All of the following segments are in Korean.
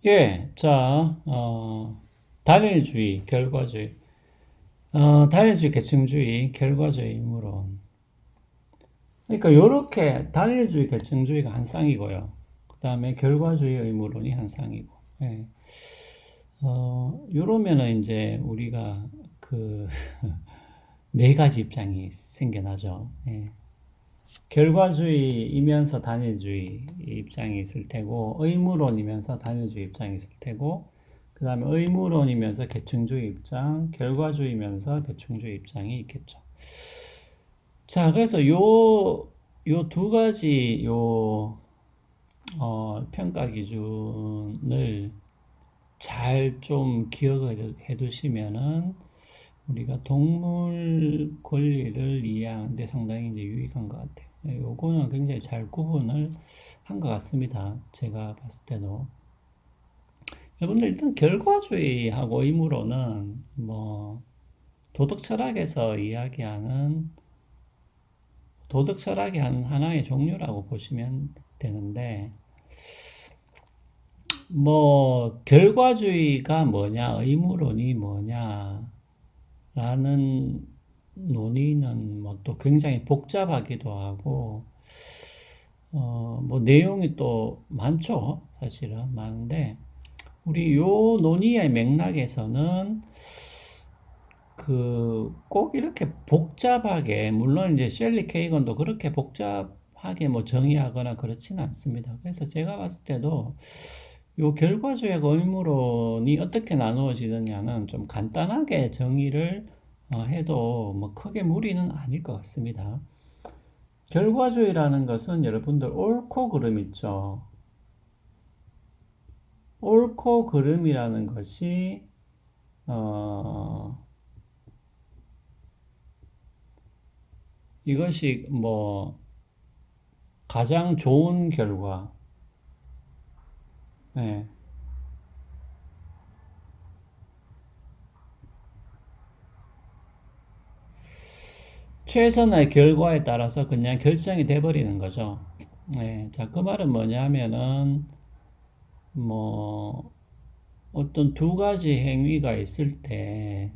예, 자, 단일주의, 결과주의, 단일주의, 계층주의, 결과주의, 무론. 그러니까 요렇게 단일주의, 계층주의가 한 쌍이고요. 그 다음에 결과주의 의무론이 한 쌍이고. 예. 요러면은 이제 우리가 그 네 가지 입장이 생겨나죠. 예. 결과주의이면서 단일주의 입장이 있을 테고, 의무론이면서 단일주의 입장이 있을 테고, 그 다음에 의무론이면서 계층주의 입장, 결과주의면서 계층주의 입장이 있겠죠. 자, 그래서 요 두 가지, 평가 기준을 잘 좀 기억을 해 두시면은 우리가 동물 권리를 이해하는 데 상당히 이제 유익한 것 같아요. 요거는 굉장히 잘 구분을 한 것 같습니다. 제가 봤을 때도. 여러분들 일단 결과주의하고 의무로는 뭐 도덕 철학에서 이야기하는 도덕 철학의 하나의 종류라고 보시면 되는데, 뭐 결과주의가 뭐냐, 의무론이 뭐냐라는 논의는 뭐 또 굉장히 복잡하기도 하고, 뭐 내용이 또 많죠. 사실은 많은데, 우리 요 논의의 맥락에서는 그 꼭 이렇게 복잡하게, 물론 이제 셸리 케이건도 그렇게 복잡하게 뭐 정의하거나 그렇지는 않습니다. 그래서 제가 봤을 때도 요 결과주의과 의무론이 어떻게 나누어지느냐는 좀 간단하게 정의를 해도 뭐 크게 무리는 아닐 것 같습니다. 결과주의라는 것은 여러분들 옳고 그름 있죠. 옳고 그름이라는 것이 어, 이것이 뭐 가장 좋은 결과, 예, 최선의 결과에 따라서 그냥 결정이 돼버리는 거죠. 예, 자, 그 말은 뭐냐면은 뭐 어떤 두 가지 행위가 있을 때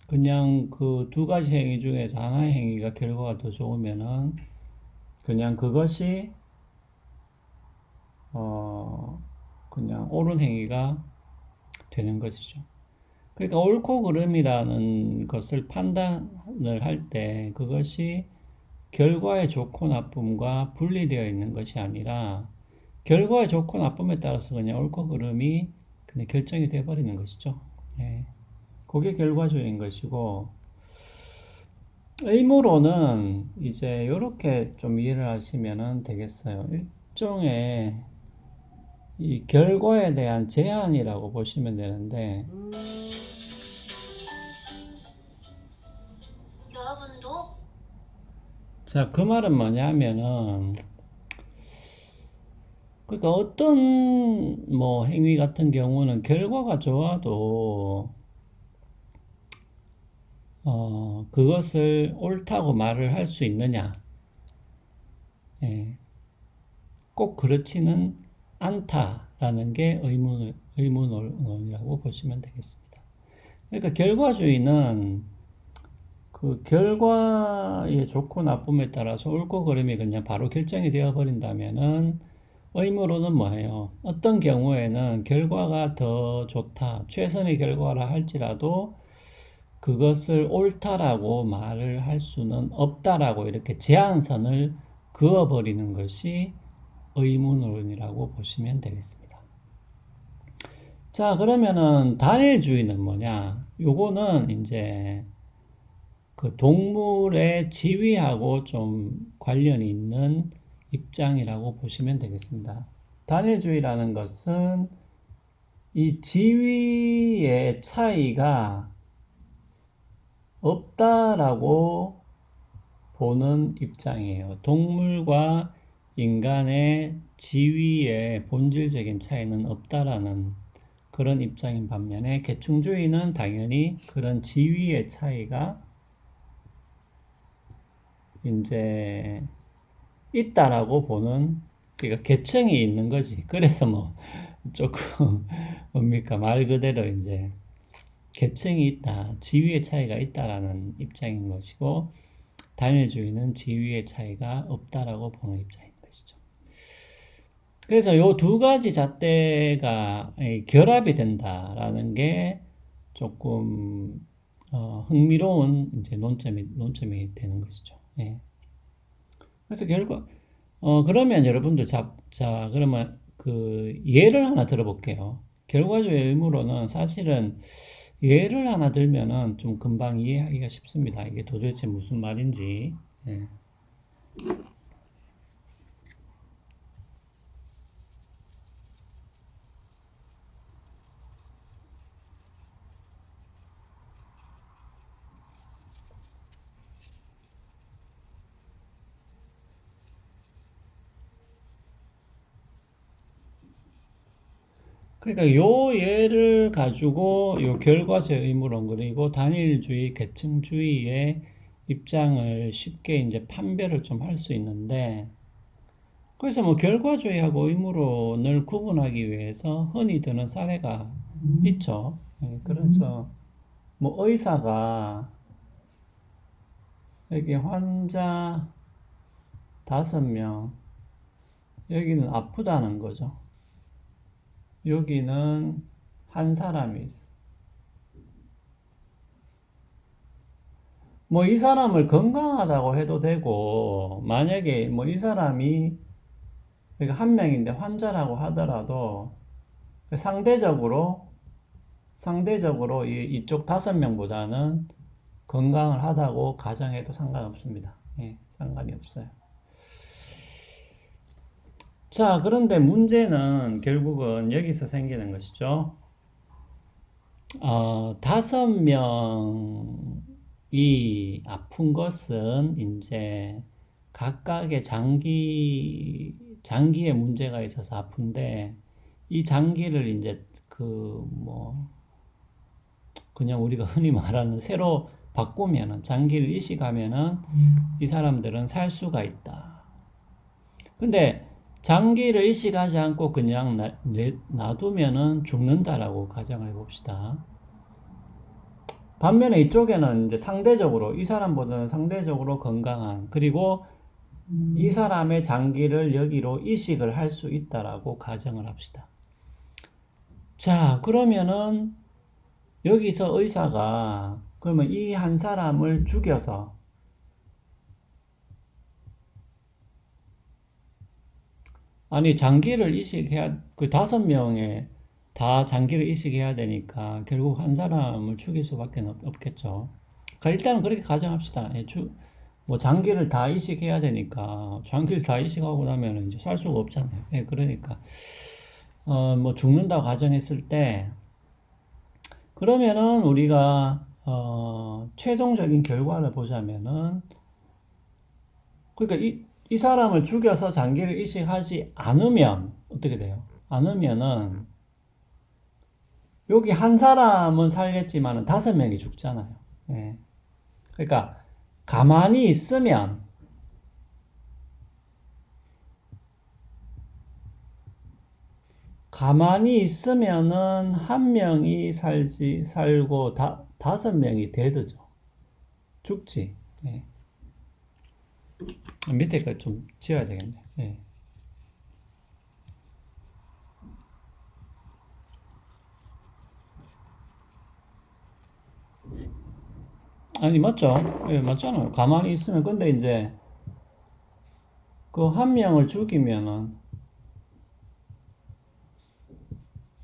그냥 그 두 가지 행위 중에서 하나의 행위가 결과가 더 좋으면은 그냥 그것이 어 그냥 옳은 행위가 되는 것이죠. 그러니까 옳고 그름이라는 것을 판단을 할 때 그것이 결과의 좋고 나쁨과 분리되어 있는 것이 아니라 결과의 좋고 나쁨에 따라서 그냥 옳고 그름이 그냥 결정이 돼버리는 것이죠. 예. 그게 결과주의인 것이고, 의무로는 이제 이렇게 좀 이해를 하시면 되겠어요. 일종의 이 결과에 대한 제한이라고 보시면 되는데, 여러분도 자, 그 말은 뭐냐면은, 그러니까 어떤 뭐 행위 같은 경우는 결과가 좋아도 그것을 옳다고 말을 할 수 있느냐? 예, 꼭 그렇지는 않다라는 게 의문론이라고 보시면 되겠습니다. 그러니까 결과주의는 그 결과의 좋고 나쁨에 따라서 옳고 그름이 그냥 바로 결정이 되어 버린다면은 의무로는 뭐예요? 어떤 경우에는 결과가 더 좋다, 최선의 결과라 할지라도 그것을 옳다라고 말을 할 수는 없다라고 이렇게 제한선을 그어버리는 것이 의문론이라고 보시면 되겠습니다. 자, 그러면은 단일주의는 뭐냐? 요거는 이제 그 동물의 지위하고 좀 관련이 있는 입장이라고 보시면 되겠습니다. 단일주의라는 것은 이 지위의 차이가 없다라고 보는 입장이에요. 동물과 인간의 지위의 본질적인 차이는 없다라는 그런 입장인 반면에 계층주의는 당연히 그런 지위의 차이가 이제 있다라고 보는 그러니까 계층이 있는 거지. 그래서 뭐 조금 뭡니까 말 그대로 이제 계층이 있다, 지위의 차이가 있다라는 입장인 것이고 단일주의는 지위의 차이가 없다라고 보는 입장인 것이죠. 그래서 요 두 가지 잣대가 결합이 된다라는 게 조금 흥미로운 이제 논점이 되는 것이죠. 예. 그래서 결과 그러면 여러분들 자 그러면 그 예를 하나 들어볼게요. 결과주의 의무로는 사실은 예를 하나 들면은 좀 금방 이해하기가 쉽습니다. 이게 도대체 무슨 말인지. 예. 그러니까 요 예를 가지고 요 결과적 의무론 그리고 단일주의, 계층주의의 입장을 쉽게 이제 판별을 좀 할 수 있는데 그래서 뭐 결과주의하고 의무론을 구분하기 위해서 흔히 드는 사례가 있죠. 예, 그래서 뭐 의사가 여기 환자 5명 여기는 아프다는 거죠. 여기는 한 사람이 있어. 뭐 이 사람을 건강하다고 해도 되고 만약에 뭐 이 사람이 그러니까 한 명인데 환자라고 하더라도 상대적으로 이쪽 5명보다는 건강을 하다고 가정해도 상관없습니다. 예, 상관이 없어요. 자, 그런데 문제는 결국은 여기서 생기는 것이죠. 5명이 아픈 것은 이제 각각의 장기에 문제가 있어서 아픈데 이 장기를 이제 그냥 우리가 흔히 말하는 새로 바꾸면은 장기를 이식하면은 이 사람들은 살 수가 있다. 근데 장기를 이식하지 않고 그냥 놔두면은 죽는다라고 가정을 해봅시다. 반면에 이쪽에는 이제 상대적으로 이 사람보다는 상대적으로 건강한 그리고 이 사람의 장기를 여기로 이식을 할 수 있다라고 가정을 합시다. 자, 그러면은 여기서 의사가 그러면 이 한 사람을 죽여서 아니 장기를 이식해야 그 5명에 다 장기를 이식해야 되니까 결국 한 사람을 죽일 수밖에 없겠죠. 그러니까 일단은 그렇게 가정합시다. 예, 뭐 장기를 다 이식해야 되니까 장기를 다 이식하고 나면 이제 살 수가 없잖아요. 예, 그러니까 뭐 죽는다고 가정했을 때 그러면은 우리가 최종적인 결과를 보자면은 그러니까 이 사람을 죽여서 장기를 이식하지 않으면 어떻게 돼요? 않으면은 여기 한 사람은 살겠지만은 5명이 죽잖아요. 예. 그러니까 가만히 있으면 가만히 있으면은 한 명이 살고 5명이 되드죠. 죽지. 예. 밑에 거 좀 지워야 되겠네. 예. 아니, 맞죠? 예, 맞잖아요. 가만히 있으면. 근데 이제 그 한 명을 죽이면은,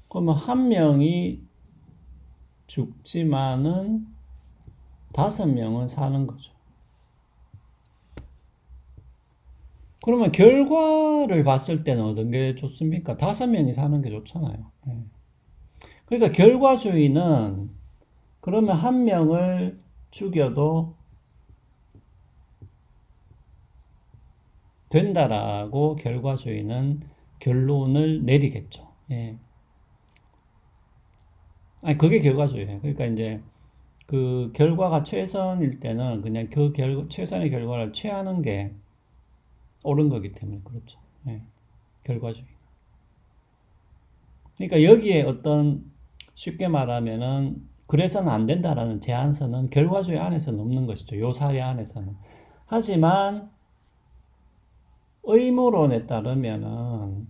그러면 한 명이 죽지만은 5명은 사는 거죠. 그러면 결과를 봤을 때는 어떤 게 좋습니까? 5명이 사는 게 좋잖아요. 예. 그러니까 결과주의는 그러면 한 명을 죽여도 된다라고 결과주의는 결론을 내리겠죠. 예. 아니, 그게 결과주의예요. 그러니까 이제 그 결과가 최선일 때는 그냥 최선의 결과를 취하는 게 옳은 거기 때문에 그렇죠. 예. 결과주의. 그러니까 여기에 어떤 쉽게 말하면은 그래서는 안 된다라는 제한선은 결과주의 안에서는 없는 것이죠. 요 사례 안에서는. 하지만 의무론에 따르면은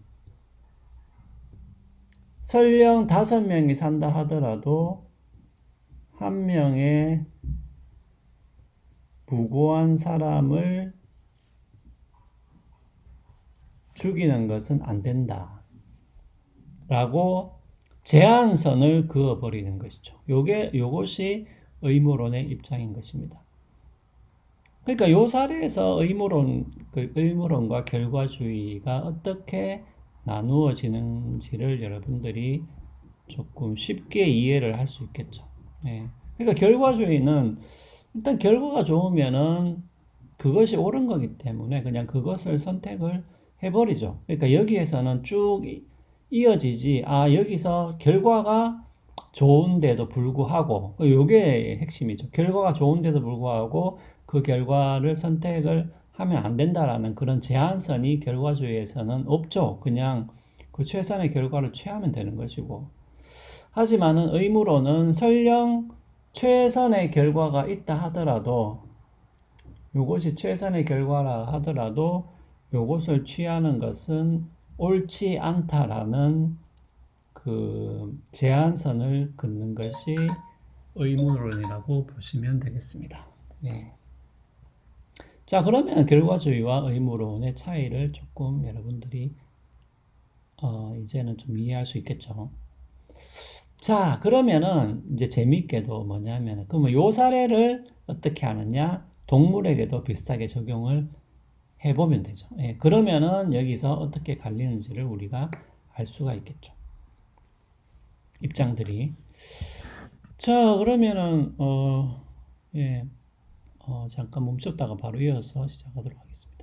설령 5명이 산다 하더라도 한 명의 무고한 사람을 죽이는 것은 안 된다. 라고 제한선을 그어버리는 것이죠. 요것이 의무론의 입장인 것입니다. 그러니까 요 사례에서 의무론과 결과주의가 어떻게 나누어지는지를 여러분들이 조금 쉽게 이해를 할 수 있겠죠. 예. 그러니까 결과주의는 일단 결과가 좋으면은 그것이 옳은 거기 때문에 그냥 그것을 선택을 해버리죠. 그러니까 여기에서는 쭉 이어지지, 여기서 결과가 좋은데도 불구하고, 요게 핵심이죠. 결과가 좋은데도 불구하고 그 결과를 선택을 하면 안 된다라는 그런 제한선이 결과주의에서는 없죠. 그냥 그 최선의 결과를 취하면 되는 것이고. 하지만은 의무로는 설령 최선의 결과가 있다 하더라도 요것이 최선의 결과라 하더라도 요것을 취하는 것은 옳지 않다라는 그 제한선을 긋는 것이 의무론이라고 보시면 되겠습니다. 네. 자, 그러면 결과주의와 의무론의 차이를 조금 여러분들이 이제는 좀 이해할 수 있겠죠. 자, 그러면은 이제 재밌게도 뭐냐면, 그러면 요 사례를 어떻게 하느냐? 동물에게도 비슷하게 적용을 해보면 되죠. 예, 그러면은 여기서 어떻게 갈리는지를 우리가 알 수가 있겠죠. 입장들이. 자, 그러면은, 예, 잠깐 멈췄다가 바로 이어서 시작하도록 하겠습니다.